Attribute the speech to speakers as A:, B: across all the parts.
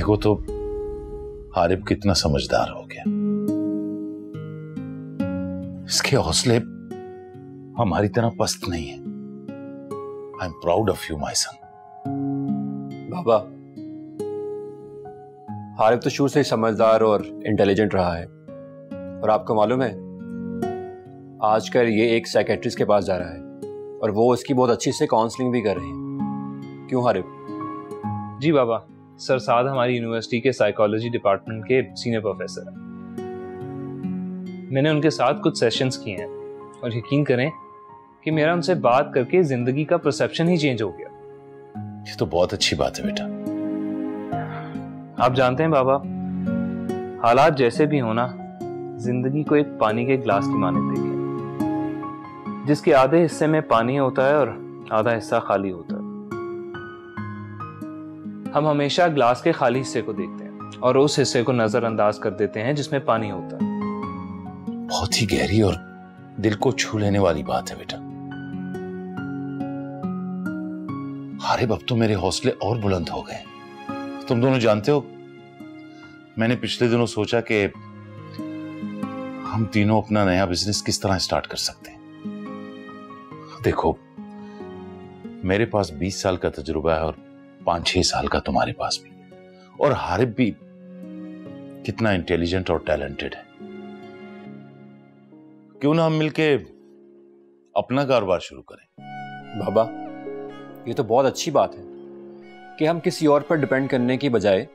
A: देखो तो हारिब कितना समझदार हो गया। इसके हौसले हमारी तरह पस्त नहीं है। I am proud of you my son.
B: बाबा, हारिब तो शुरू से ही समझदार और इंटेलिजेंट रहा है, और आपको मालूम है आजकल ये एक साइकेट्रिस्ट के पास जा रहा है और वो इसकी बहुत अच्छी से काउंसलिंग भी कर रहे हैं। क्यों हारिब?
C: जी बाबा, सर साद हमारी यूनिवर्सिटी के साइकोलॉजी डिपार्टमेंट के सीनियर प्रोफेसर हैं। मैंने उनके साथ कुछ सेशंस किए हैं और यकीन करें कि मेरा उनसे बात करके जिंदगी का परसेप्शन ही चेंज हो गया।
A: ये तो बहुत अच्छी बात है बेटा।
C: आप जानते हैं बाबा, हालात जैसे भी होना, जिंदगी को एक पानी के ग्लास की माने देखें, जिसके आधे हिस्से में पानी होता है और आधा हिस्सा खाली होता है। हम हमेशा ग्लास के खाली हिस्से को देखते हैं और उस हिस्से को नजरअंदाज कर देते हैं जिसमें पानी होता है।
A: बहुत ही गहरी और दिल को छू लेने वाली बात है बेटा। हारिब, अब तो मेरे हौसले और बुलंद हो गए। तुम दोनों जानते हो, मैंने पिछले दिनों सोचा कि हम तीनों अपना नया बिजनेस किस तरह स्टार्ट कर सकते हैं। देखो, मेरे पास 20 साल का तजुर्बा है और 5-6 साल का तुम्हारे पास भी, और हारिब भी कितना इंटेलिजेंट और टैलेंटेड है। क्यों ना हम मिलके अपना कारोबार शुरू करें?
B: बाबा, ये तो बहुत अच्छी बात है कि हम किसी और पर डिपेंड करने की बजाय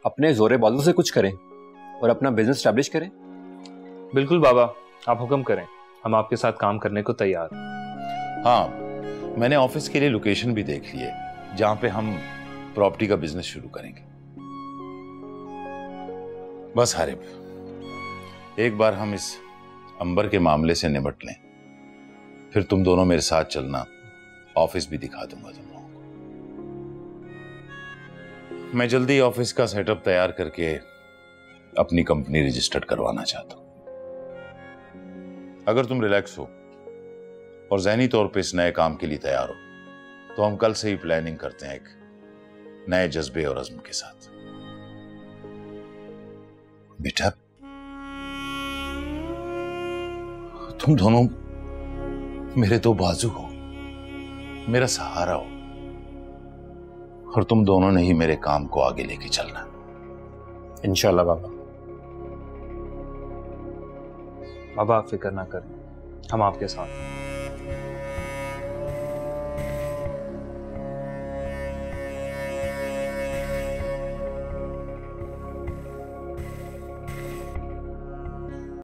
B: अपने जोरे बाजू से कुछ करें और अपना बिजनेस स्टैब्लिश करें।
C: बिल्कुल बाबा, आप हुक्म करें, हम आपके साथ काम करने को तैयार हैं।
A: हाँ, मैंने ऑफिस के लिए लोकेशन भी देख ली है जहां पे हम प्रॉपर्टी का बिजनेस शुरू करेंगे। बस हारिब, एक बार हम इस अंबर के मामले से निपट लें, फिर तुम दोनों मेरे साथ चलना, ऑफिस भी दिखा दूंगा तुम लोगों को। मैं जल्दी ऑफिस का सेटअप तैयार करके अपनी कंपनी रजिस्टर्ड करवाना चाहता हूं। अगर तुम रिलैक्स हो और ज़हनी तौर पे इस नए काम के लिए तैयार हो, तो हम कल से ही प्लानिंग करते हैं एक नए जज्बे और अज़्म के साथ। बेटा, तुम दोनों मेरे दो बाजू हो, मेरा सहारा हो, और तुम दोनों ने ही मेरे काम को आगे लेके चलना।
B: इंशाल्लाह बाबा।
C: बाबा, आप फिक्र ना करें, हम आपके साथ हैं।